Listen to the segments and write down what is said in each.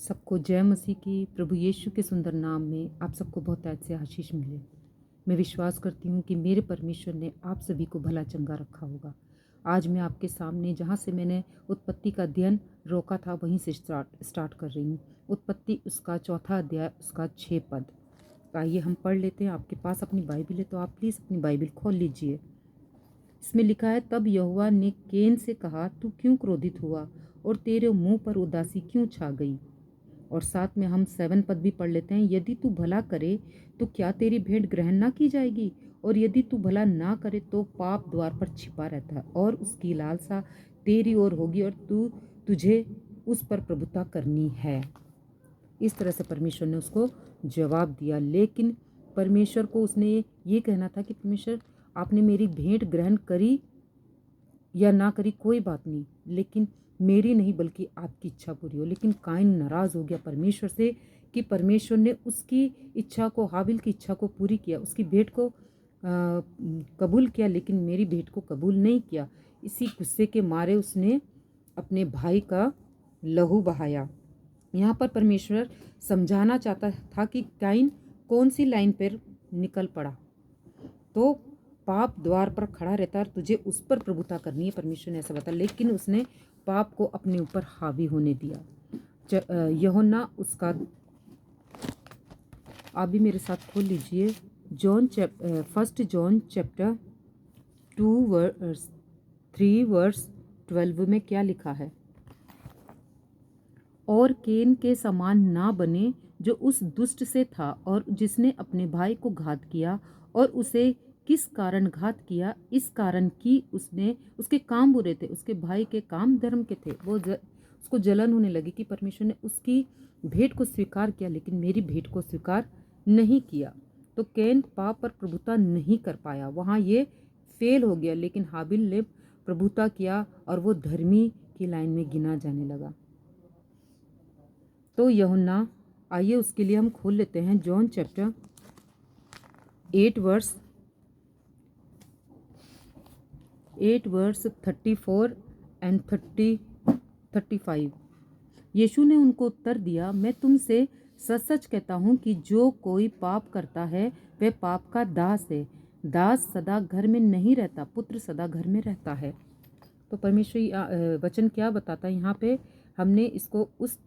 सबको जय मसीह की। प्रभु यीशु के सुंदर नाम में आप सबको बहुत ऐसे आशीष मिले। मैं विश्वास करती हूँ कि मेरे परमेश्वर ने आप सभी को भला चंगा रखा होगा। आज मैं आपके सामने जहाँ से मैंने उत्पत्ति का अध्ययन रोका था वहीं से स्टार्ट कर रही हूँ। उत्पत्ति उसका चौथा अध्याय उसका 6 पद। आइए हम पढ़ लेते हैं। आपके पास अपनी बाइबिल है तो आप प्लीज़ अपनी बाइबिल खोल लीजिए। इसमें लिखा है, तब यहोवा ने केन से कहा, तू क्यों क्रोधित हुआ और तेरे मुंह पर उदासी क्यों छा गई। और साथ में हम 7 पद भी पढ़ लेते हैं। यदि तू भला करे तो क्या तेरी भेंट ग्रहण ना की जाएगी, और यदि तू भला ना करे तो पाप द्वार पर छिपा रहता है और उसकी लालसा तेरी ओर होगी और तुझे उस पर प्रभुता करनी है। इस तरह से परमेश्वर ने उसको जवाब दिया। लेकिन परमेश्वर को उसने ये कहना था कि परमेश्वर, आपने मेरी भेंट ग्रहण करी या ना करी कोई बात नहीं, लेकिन मेरी नहीं बल्कि आपकी इच्छा पूरी हो। लेकिन काइन नाराज़ हो गया परमेश्वर से कि परमेश्वर ने उसकी इच्छा को, हाबिल की इच्छा को पूरी किया, उसकी भेंट को कबूल किया, लेकिन मेरी भेंट को कबूल नहीं किया। इसी गुस्से के मारे उसने अपने भाई का लहू बहाया। यहाँ पर परमेश्वर समझाना चाहता था कि काइन कौन सी लाइन पर निकल पड़ा तो पाप द्वार पर खड़ा रहता है और तुझे उस पर प्रभुता करनी है। परमेश्वर ने ऐसा बताया, लेकिन उसने पाप को अपने ऊपर हावी होने दिया। यूहन्ना उसका, आप भी मेरे साथ खोल लीजिए। फर्स्ट जॉन चैप्टर 3 वर्स 12 में क्या लिखा है। और केन के समान ना बने जो उस दुष्ट से था और जिसने अपने भाई को घात किया। और उसे किस कारण घात किया? इस कारण कि उसके काम बुरे थे, उसके भाई के काम धर्म के थे। उसको जलन होने लगी कि परमेश्वर ने उसकी भेंट को स्वीकार किया लेकिन मेरी भेंट को स्वीकार नहीं किया। तो कैन पाप पर प्रभुता नहीं कर पाया, वहाँ ये फेल हो गया। लेकिन हाबिल ने प्रभुता किया और वो धर्मी की लाइन में गिना जाने लगा। तो यूहन्ना, आइए उसके लिए हम खोल लेते हैं जॉन चैप्टर 8 वर्स 34 एंड 35। यीशु ने उनको उत्तर दिया, मैं तुमसे सच सच कहता हूँ कि जो कोई पाप करता है वह पाप का दास है। दास सदा घर में नहीं रहता, पुत्र सदा घर में रहता है। तो परमेश्वरी वचन क्या बताता है यहाँ पे? हमने इसको उस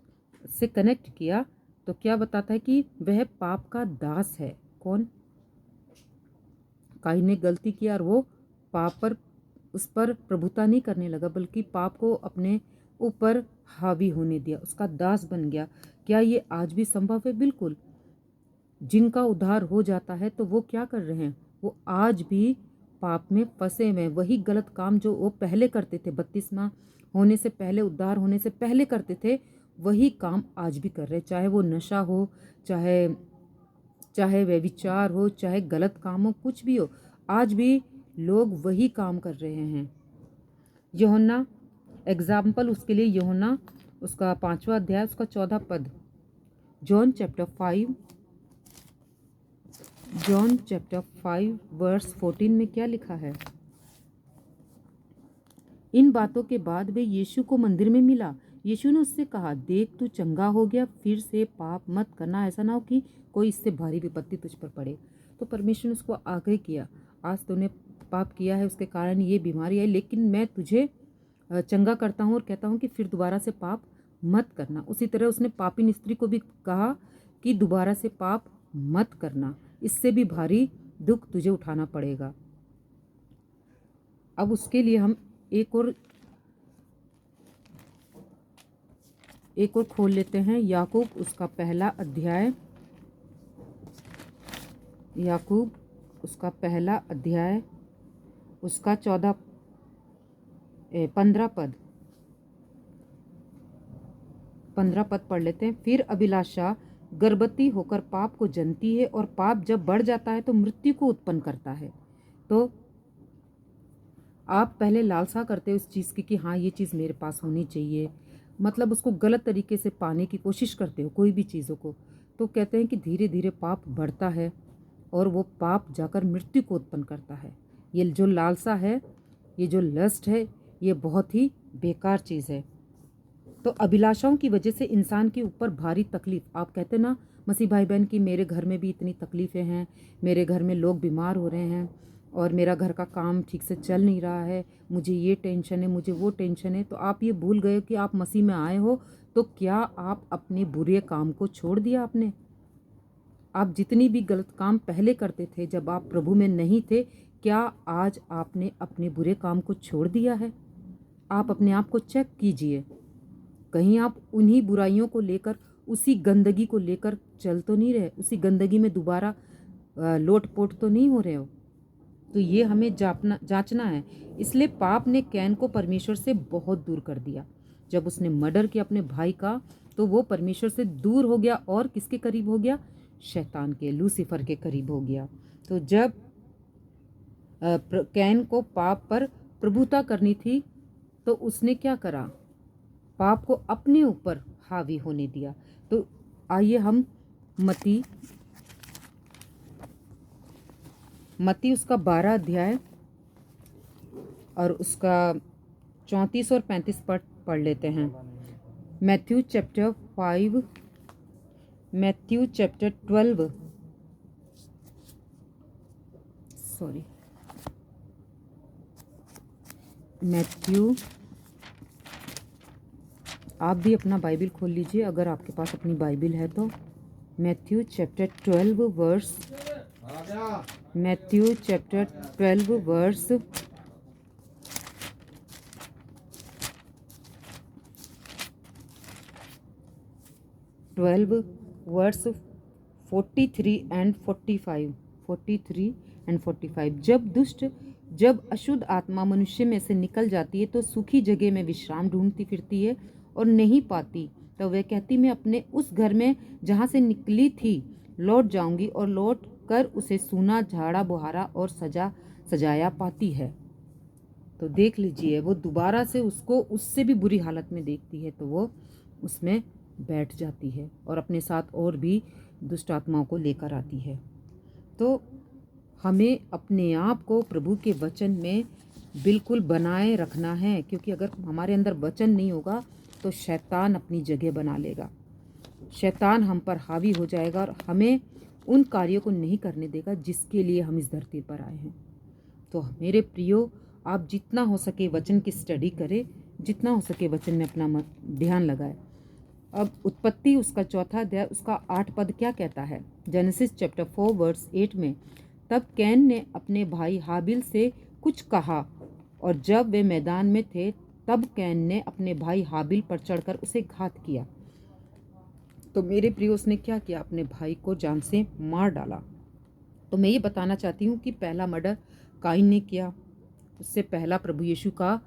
से कनेक्ट किया तो क्या बताता है कि वह पाप का दास है। कौन? काइन ने गलती किया और वो पाप पर, उस पर प्रभुता नहीं करने लगा बल्कि पाप को अपने ऊपर हावी होने दिया, उसका दास बन गया। क्या ये आज भी संभव है? बिल्कुल। जिनका उद्धार हो जाता है तो वो क्या कर रहे हैं? वो आज भी पाप में फंसे हुए हैं। वही गलत काम जो वो पहले करते थे, बपतिस्मा होने से पहले, उद्धार होने से पहले करते थे, वही काम आज भी कर रहे हैं। चाहे वो नशा हो, चाहे व्यभिचार हो, चाहे गलत काम हो, कुछ भी हो, आज भी लोग वही काम कर रहे हैं। यूहन्ना एग्जाम्पल उसके लिए, यूहन्ना उसका 5वां अध्याय उसका 14 पद। जॉन चैप्टर 5 वर्स 14 में क्या लिखा है। इन बातों के बाद वे यीशु को मंदिर में मिला। यीशु ने उससे कहा, देख तू चंगा हो गया, फिर से पाप मत करना, ऐसा ना हो कि कोई इससे भारी विपत्ति तुझ पर पड़े। तो परमेश्वर ने उसको आग्रह किया, आज तूने पाप किया है, उसके कारण ये बीमारी आई, लेकिन मैं तुझे चंगा करता हूँ और कहता हूँ कि फिर दोबारा से पाप मत करना। उसी तरह उसने पापी स्त्री को भी कहा कि दोबारा से पाप मत करना, इससे भी भारी दुख तुझे उठाना पड़ेगा। अब उसके लिए हम एक और खोल लेते हैं। याकूब उसका पहला अध्याय, याकूब उसका पहला अध्याय उसका 15 पद पढ़ लेते हैं। फिर अभिलाषा गर्भवती होकर पाप को जनती है और पाप जब बढ़ जाता है तो मृत्यु को उत्पन्न करता है। तो आप पहले लालसा करते हो इस चीज़ की कि हाँ ये चीज़ मेरे पास होनी चाहिए, मतलब उसको गलत तरीके से पाने की कोशिश करते हो कोई भी चीज़ों को, तो कहते हैं कि धीरे धीरे पाप बढ़ता है और वो पाप जाकर मृत्यु को उत्पन्न करता है। ये जो लालसा है, ये जो लस्ट है, ये बहुत ही बेकार चीज़ है। तो अभिलाषाओं की वजह से इंसान के ऊपर भारी तकलीफ, आप कहते ना मसीह भाई बहन की मेरे घर में भी इतनी तकलीफ़ें हैं, मेरे घर में लोग बीमार हो रहे हैं और मेरा घर का काम ठीक से चल नहीं रहा है, मुझे ये टेंशन है, मुझे वो टेंशन है। तो आप ये भूल गए कि आप मसीह में आए हो, तो क्या आप अपने बुरे काम को छोड़ दिया आपने? आप जितनी भी गलत काम पहले करते थे जब आप प्रभु में नहीं थे, क्या आज आपने अपने बुरे काम को छोड़ दिया है? आप अपने आप को चेक कीजिए। कहीं आप उन्हीं बुराइयों को लेकर, उसी गंदगी को लेकर चल तो नहीं रहे, उसी गंदगी में दोबारा लोट-पोट तो नहीं हो रहे हो? तो ये हमें जाँचना है। इसलिए पाप ने कैन को परमेश्वर से बहुत दूर कर दिया। जब उसने मर्डर किया अपने भाई का, तो वो परमेश्वर से दूर हो गया और किसके करीब हो गया? शैतान के, लूसीफर के करीब हो गया। तो जब कैन को पाप पर प्रभुता करनी थी, तो उसने क्या करा? पाप को अपने ऊपर हावी होने दिया। तो आइए हम मत्ती उसका 12 अध्याय और उसका 34 और 35 पढ़ लेते हैं। मैथ्यू चैप्टर 12 मैथ्यू, आप भी अपना बाइबिल खोल लीजिए अगर आपके पास अपनी बाइबिल है तो। Matthew chapter 12 verse 12 verse 43 and 45। जब अशुद्ध आत्मा मनुष्य में से निकल जाती है तो सूखी जगह में विश्राम ढूंढती फिरती है और नहीं पाती। तो वह कहती, मैं अपने उस घर में जहाँ से निकली थी लौट जाऊंगी, और लौट कर उसे सूना, झाड़ा बुहारा और सजाया पाती है। तो देख लीजिए, वो दोबारा से उसको उससे भी बुरी हालत में देखती है तो वो उसमें बैठ जाती है और अपने साथ और भी दुष्ट आत्माओं को लेकर आती है। तो हमें अपने आप को प्रभु के वचन में बिल्कुल बनाए रखना है, क्योंकि अगर हमारे अंदर वचन नहीं होगा तो शैतान अपनी जगह बना लेगा। शैतान हम पर हावी हो जाएगा और हमें उन कार्यों को नहीं करने देगा जिसके लिए हम इस धरती पर आए हैं। तो मेरे प्रियो, आप जितना हो सके वचन की स्टडी करें, जितना हो सके वचन में अपना ध्यान लगाए। अब उत्पत्ति उसका 4 अध्याय उसका 8 पद क्या कहता है? जेनेसिस चैप्टर 4 वर्स 8 में, तब कैन ने अपने भाई हाबिल से कुछ कहा, और जब वे मैदान में थे तब कैन ने अपने भाई हाबिल पर चढ़कर उसे घात किया। तो मेरे प्रियो, उसने क्या किया? अपने भाई को जान से मार डाला। तो मैं ये बताना चाहती हूँ कि पहला मर्डर काइन ने किया। उससे पहला प्रभु यीशु का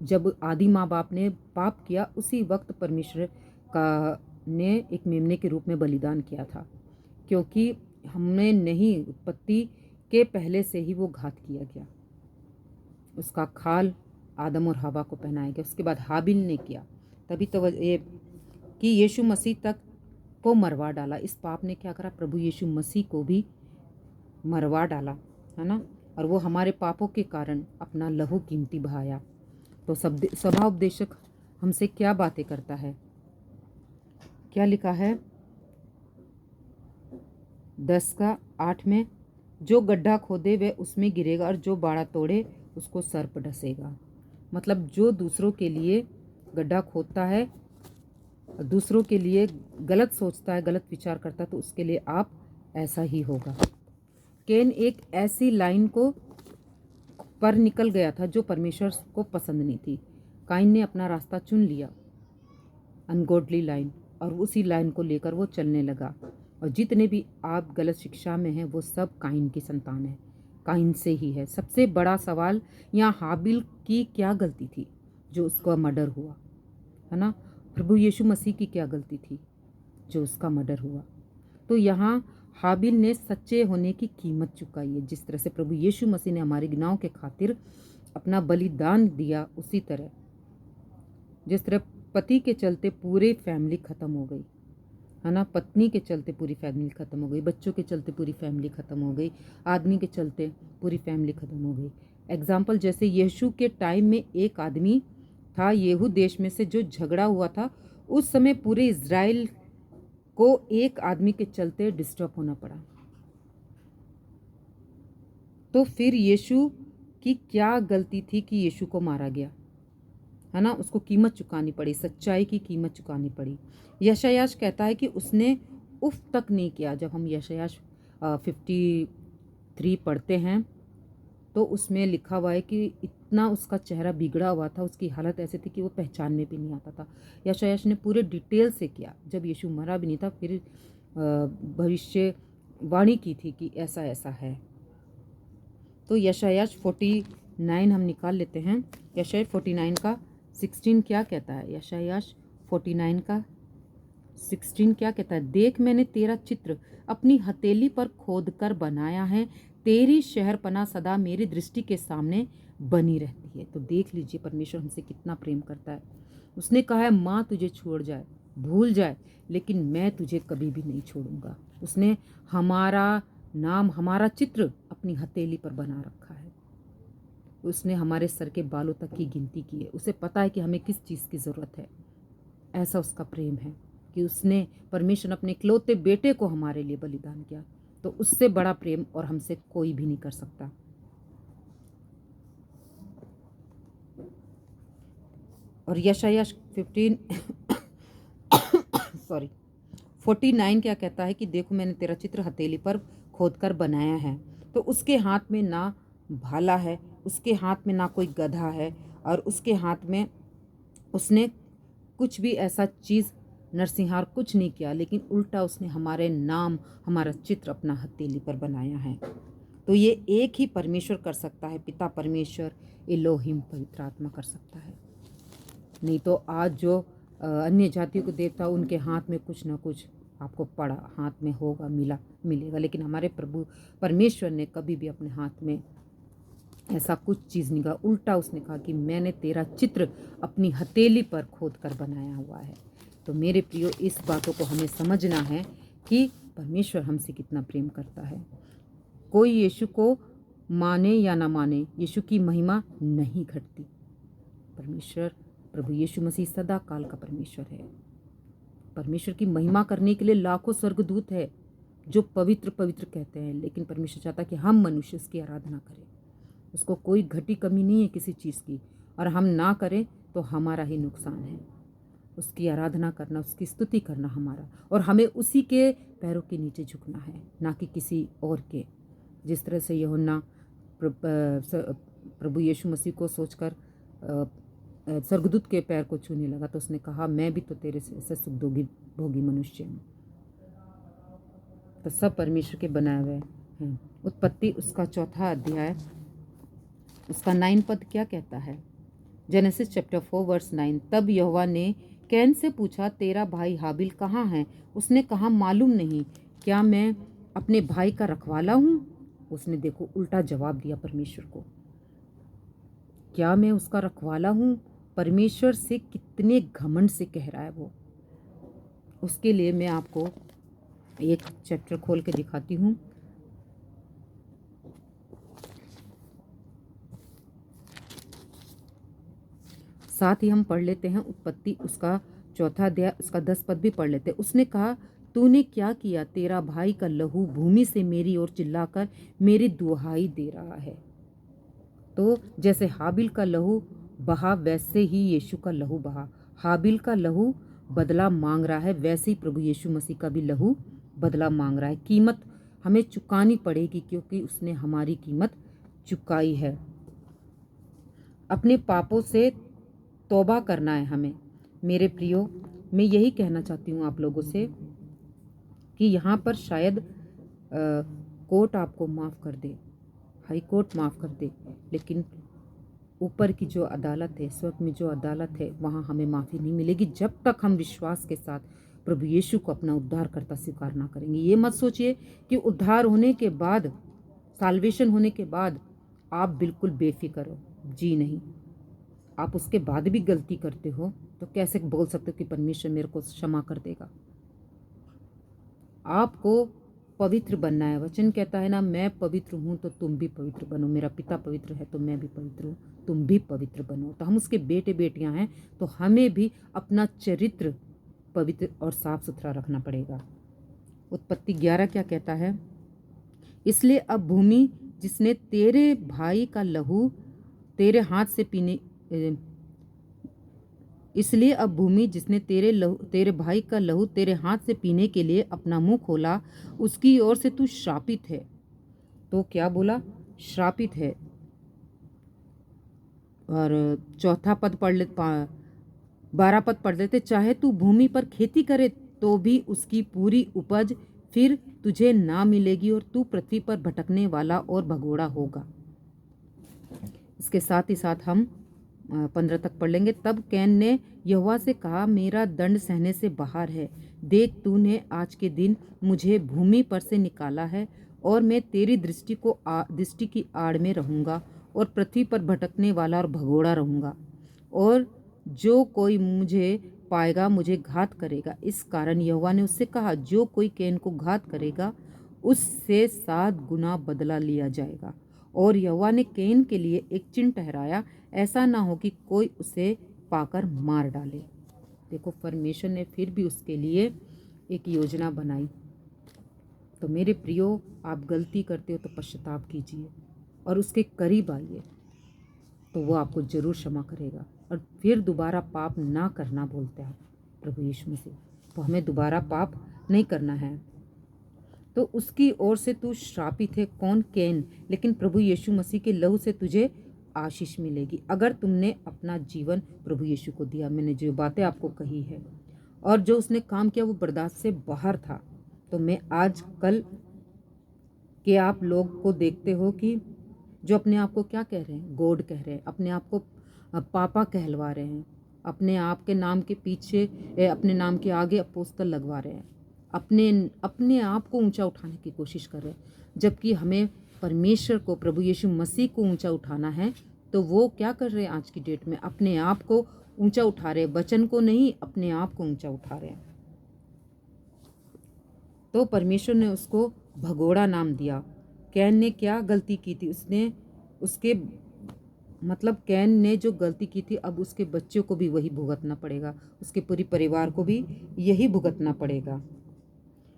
जब आदि माँ बाप ने पाप किया, उसी वक्त परमेश्वर का ने एक मेमने के रूप में बलिदान किया था, क्योंकि हमने नहीं, उत्पत्ति के पहले से ही वो घात किया गया। उसका खाल आदम और हवा को पहनाया गया। उसके बाद हाबिल ने किया, तभी तो ये कि यीशु मसीह तक को मरवा डाला। इस पाप ने क्या करा? प्रभु यीशु मसीह को भी मरवा डाला, है ना। और वो हमारे पापों के कारण अपना लहू कीमती बहाया। तो सभा उपदेशक हमसे क्या बातें करता है? क्या लिखा है 10:8 में? जो गड्ढा खोदे वह उसमें गिरेगा, और जो बाड़ा तोड़े उसको सर्प डसेगा। मतलब जो दूसरों के लिए गड्ढा खोदता है, दूसरों के लिए गलत सोचता है, गलत विचार करता है, तो उसके लिए आप ऐसा ही होगा। कैन एक ऐसी लाइन को पर निकल गया था जो परमेश्वर को पसंद नहीं थी। काइन ने अपना रास्ता चुन लिया, अनगॉडली लाइन, और उसी लाइन को लेकर वो चलने लगा। और जितने भी आप गलत शिक्षा में हैं वो सब काइन की संतान है, काइन से ही है। सबसे बड़ा सवाल यहाँ हाबिल की क्या गलती थी जो उसका मर्डर हुआ, है ना। प्रभु यीशु मसीह की क्या गलती थी जो उसका मर्डर हुआ? तो यहाँ हाबिल ने सच्चे होने की कीमत चुकाई है। जिस तरह से प्रभु यीशु मसीह ने हमारे गुनाहों के खातिर अपना बलिदान दिया, उसी तरह जिस तरह पति के चलते पूरी फैमिली ख़त्म हो गई, है ना, पत्नी के चलते पूरी फैमिली ख़त्म हो गई, बच्चों के चलते पूरी फैमिली ख़त्म हो गई, आदमी के चलते पूरी फैमिली ख़त्म हो गई। एग्जाम्पल, जैसे यीशु के टाइम में एक आदमी था येहू देश में से जो झगड़ा हुआ था, उस समय पूरे इज़राइल को एक आदमी के चलते डिस्टर्ब होना पड़ा। तो फिर यीशु की क्या गलती थी कि यीशु को मारा गया, है ना? उसको कीमत चुकानी पड़ी, सच्चाई की कीमत चुकानी पड़ी। यशायाह कहता है कि उसने उफ तक नहीं किया। जब हम यशायाह 53 पढ़ते हैं तो उसमें लिखा हुआ है कि इतना उसका चेहरा बिगड़ा हुआ था, उसकी हालत ऐसी थी कि वो पहचान में भी नहीं आता था। यशायाह ने पूरे डिटेल से किया। जब यीशु मरा भी नहीं था, फिर भविष्यवाणी की थी कि ऐसा ऐसा है। तो यशायाह 49 हम निकाल लेते हैं। यशायाह 49 का 16 क्या कहता है? यशायाह 49 का 16 क्या कहता है? देख, मैंने तेरा चित्र अपनी हथेली पर खोद कर बनाया है, तेरी शहरपनाह सदा मेरी दृष्टि के सामने बनी रहती है। तो देख लीजिए परमेश्वर हमसे कितना प्रेम करता है। उसने कहा है माँ तुझे छोड़ जाए, भूल जाए, लेकिन मैं तुझे कभी भी नहीं छोड़ूंगा। उसने हमारा नाम, हमारा चित्र अपनी हथेली पर बना रखा है। उसने हमारे सर के बालों तक की गिनती की है। उसे पता है कि हमें किस चीज़ की ज़रूरत है। ऐसा उसका प्रेम है कि उसने परमेश्वर अपने इकलौते बेटे को हमारे लिए बलिदान किया। तो उससे बड़ा प्रेम और हमसे कोई भी नहीं कर सकता। और यशायाह 49 क्या कहता है कि देखो, मैंने तेरा चित्र हथेली पर खोद कर बनाया है। तो उसके हाथ में ना भाला है, उसके हाथ में ना कोई गधा है, और उसके हाथ में उसने कुछ भी ऐसा चीज़ नरसिंहार कुछ नहीं किया, लेकिन उल्टा उसने हमारे नाम, हमारा चित्र अपना हथेली पर बनाया है। तो ये एक ही परमेश्वर कर सकता है, पिता परमेश्वर, एलोहिम पवित्र आत्मा कर सकता है। नहीं तो आज जो अन्य जातियों को देवता, उनके हाथ में कुछ ना कुछ आपको पड़ा, हाथ में होगा, मिलेगा, लेकिन हमारे प्रभु परमेश्वर ने कभी भी अपने हाथ में ऐसा कुछ चीज़ नहीं कहा। उल्टा उसने कहा कि मैंने तेरा चित्र अपनी हथेली पर खोद कर बनाया हुआ है। तो मेरे प्रियो, इस बातों को हमें समझना है कि परमेश्वर हमसे कितना प्रेम करता है। कोई यीशु को माने या ना माने, यीशु की महिमा नहीं घटती। परमेश्वर प्रभु यीशु मसीह सदा काल का परमेश्वर है। परमेश्वर की महिमा करने के लिए लाखों स्वर्गदूत है जो पवित्र पवित्र कहते हैं, लेकिन परमेश्वर चाहता है कि हम मनुष्य उसकी आराधना करें। उसको कोई घटी कमी नहीं है किसी चीज़ की, और हम ना करें तो हमारा ही नुकसान है। उसकी आराधना करना, उसकी स्तुति करना हमारा, और हमें उसी के पैरों के नीचे झुकना है, ना कि किसी और के। जिस तरह से यूहन्ना प्रभु यीशु मसीह को सोचकर स्वर्गदूत के पैर को छूने लगा, तो उसने कहा मैं भी तो तेरे से सुख भोगी मनुष्य हूँ। तो सब परमेश्वर के बनाए हुए हैं। उत्पत्ति उसका 4 अध्याय, उसका 9 पद क्या कहता है? Genesis chapter 4 verse 9। तब यहोवा ने कैन से पूछा, तेरा भाई हाबिल कहाँ है? उसने कहा, मालूम नहीं, क्या मैं अपने भाई का रखवाला हूँ? उसने देखो उल्टा जवाब दिया परमेश्वर को, क्या मैं उसका रखवाला हूँ? परमेश्वर से कितने घमंड से कह रहा है वो। उसके लिए मैं आपको एक चैप्टर खोल के दिखाती हूँ। साथ ही हम पढ़ लेते हैं उत्पत्ति उसका 4 अध्याय, उसका 10 पद भी पढ़ लेते हैं। उसने कहा, तूने क्या किया? तेरा भाई का लहू भूमि से मेरी ओर चिल्लाकर मेरी दुहाई दे रहा है। तो जैसे हाबिल का लहू बहा, वैसे ही यीशु का लहू बहा। हाबिल का लहू बदला मांग रहा है, वैसे ही प्रभु यीशु मसीह का भी लहू बदला मांग रहा है। कीमत हमें चुकानी पड़ेगी, क्योंकि उसने हमारी कीमत चुकाई है। अपने पापों से तौबा करना है हमें। मेरे प्रियो, मैं यही कहना चाहती हूँ आप लोगों से कि यहाँ पर शायद कोर्ट आपको माफ़ कर दे, हाई कोर्ट माफ़ कर दे, लेकिन ऊपर की जो अदालत है, स्वर्ग में जो अदालत है, वहाँ हमें माफ़ी नहीं मिलेगी जब तक हम विश्वास के साथ प्रभु यीशु को अपना उद्धारकर्ता स्वीकार ना करेंगे। ये मत सोचिए कि उद्धार होने के बाद, साल्वेशन होने के बाद आप बिल्कुल बेफिक्र हो। जी नहीं, आप उसके बाद भी गलती करते हो तो कैसे बोल सकते हो कि परमेश्वर मेरे को क्षमा कर देगा? आपको पवित्र बनना है। वचन कहता है ना, मैं पवित्र हूँ तो तुम भी पवित्र बनो, मेरा पिता पवित्र है तो मैं भी पवित्र हूँ, तुम भी पवित्र बनो। तो हम उसके बेटे बेटियाँ हैं, तो हमें भी अपना चरित्र पवित्र और साफ सुथरा रखना पड़ेगा। उत्पत्ति 11 क्या कहता है? इसलिए अब भूमि जिसने तेरे भाई का लहू तेरे हाथ से पीने इसलिए अब भूमि जिसने तेरे भाई का लहू तेरे हाथ से पीने के लिए अपना मुंह खोला, उसकी ओर से तू श्रापित है। तो क्या बोला? श्रापित है। और चौथा पद पढ़ ले, 12 पद पढ़ लेते। चाहे तू भूमि पर खेती करे तो भी उसकी पूरी उपज फिर तुझे ना मिलेगी, और तू पृथ्वी पर भटकने वाला और भगोड़ा होगा। इसके साथ ही साथ हम 15 तक पढ़ लेंगे। तब कैन ने यहोवा से कहा, मेरा दंड सहने से बाहर है। देख, तूने आज के दिन मुझे भूमि पर से निकाला है, और मैं तेरी दृष्टि की आड़ में रहूँगा, और पृथ्वी पर भटकने वाला और भगोड़ा रहूँगा, और जो कोई मुझे पाएगा मुझे घात करेगा। इस कारण यहोवा ने उससे कहा, जो कोई कैन को घात करेगा उससे 7 गुना बदला लिया जाएगा। और यहोवा ने कैन के लिए एक चिन्ह ठहराया, ऐसा ना हो कि कोई उसे पाकर मार डाले। देखो, परमेश्वर ने फिर भी उसके लिए एक योजना बनाई। तो मेरे प्रियो, आप गलती करते हो तो पश्चाताप कीजिए और उसके करीब आइए, तो वो आपको जरूर क्षमा करेगा। और फिर दोबारा पाप ना करना बोलते हैं प्रभु यीशु मसीह। तो हमें दोबारा पाप नहीं करना है। तो उसकी ओर से तू श्रापित है। कौन? कैन। लेकिन प्रभु यीशु मसीह के लहू से तुझे आशीष मिलेगी, अगर तुमने अपना जीवन प्रभु यीशु को दिया। मैंने जो बातें आपको कही है और जो उसने काम किया वो बर्दाश्त से बाहर था। तो मैं आज कल के आप लोग को देखते हो कि जो अपने आप को क्या कह रहे हैं? गॉड कह रहे हैं, अपने आप को पापा कहलवा रहे हैं, अपने आप के नाम के पीछे अपने नाम के आगे अपोस्तल लगवा रहे हैं, अपने आप को ऊंचा उठाने की कोशिश कर रहे हैं। जबकि हमें परमेश्वर को, प्रभु यीशु मसीह को ऊंचा उठाना है। तो वो क्या कर रहे हैं आज की डेट में? अपने आप को ऊंचा उठा रहे हैं, वचन को नहीं, अपने आप को ऊंचा उठा रहे हैं। तो परमेश्वर ने उसको भगोड़ा नाम दिया। कैन ने क्या गलती की थी? कैन ने जो गलती की थी, अब उसके बच्चों को भी वही भुगतना पड़ेगा, उसके पूरी परिवार को भी यही भुगतना पड़ेगा।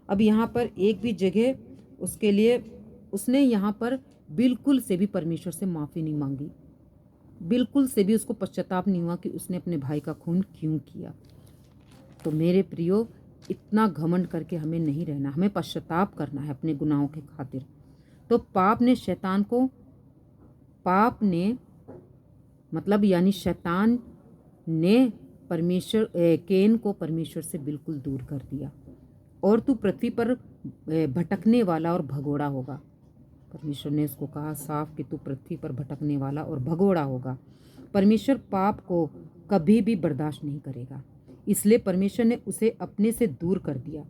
अब यहाँ पर एक भी जगह उसके लिए उसने यहाँ पर बिल्कुल से भी परमेश्वर से माफ़ी नहीं मांगी, बिल्कुल से भी उसको पश्चाताप नहीं हुआ कि उसने अपने भाई का खून क्यों किया। तो मेरे प्रियो, इतना घमंड करके हमें नहीं रहना, हमें पश्चाताप करना है अपने गुनाहों के खातिर। तो शैतान ने कैन को परमेश्वर से बिल्कुल दूर कर दिया, और तू पृथ्वी पर भटकने वाला और भगोड़ा होगा। परमेश्वर ने उसको कहा साफ कि तू पृथ्वी पर भटकने वाला और भगोड़ा होगा। परमेश्वर पाप को कभी भी बर्दाश्त नहीं करेगा, इसलिए परमेश्वर ने उसे अपने से दूर कर दिया।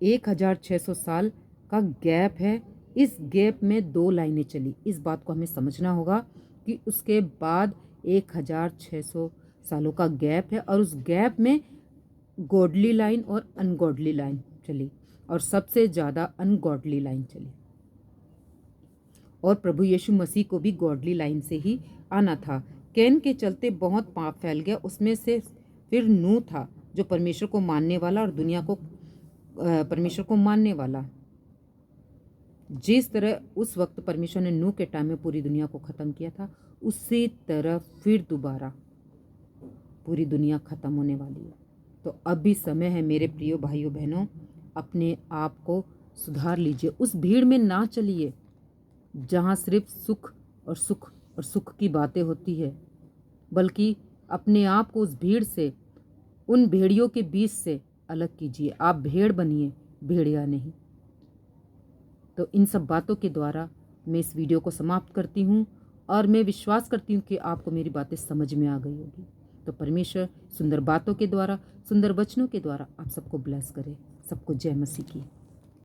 1600 साल का गैप है। इस गैप में 2 लाइनें चली। इस बात को हमें समझना होगा कि उसके बाद 1600 सालों का गैप है, और उस गैप में गॉडली लाइन और अनगॉडली लाइन चली, और सबसे ज़्यादा अनगॉडली लाइन चली। और प्रभु यीशु मसीह को भी गॉडली लाइन से ही आना था। कैन के चलते बहुत पाप फैल गया। उसमें से फिर नूह था, जो परमेश्वर को मानने वाला और दुनिया को परमेश्वर को मानने वाला। जिस तरह उस वक्त परमेश्वर ने नूह के टाइम में पूरी दुनिया को ख़त्म किया था, उसी तरह फिर दोबारा पूरी दुनिया ख़त्म होने वाली है। तो अब भी समय है मेरे प्रिय भाइयों बहनों, अपने आप को सुधार लीजिए। उस भीड़ में ना चलिए जहाँ सिर्फ सुख की बातें होती है, बल्कि अपने आप को उस भीड़ से, उन भेड़ियों के बीच से अलग कीजिए। आप भेड़ बनिए, भेड़िया नहीं। तो इन सब बातों के द्वारा मैं इस वीडियो को समाप्त करती हूँ, और मैं विश्वास करती हूँ कि आपको मेरी बातें समझ में आ गई होगी। तो परमेश्वर सुंदर बातों के द्वारा, सुंदर वचनों के द्वारा आप सबको ब्लेस करे। सबको जय मसीह की।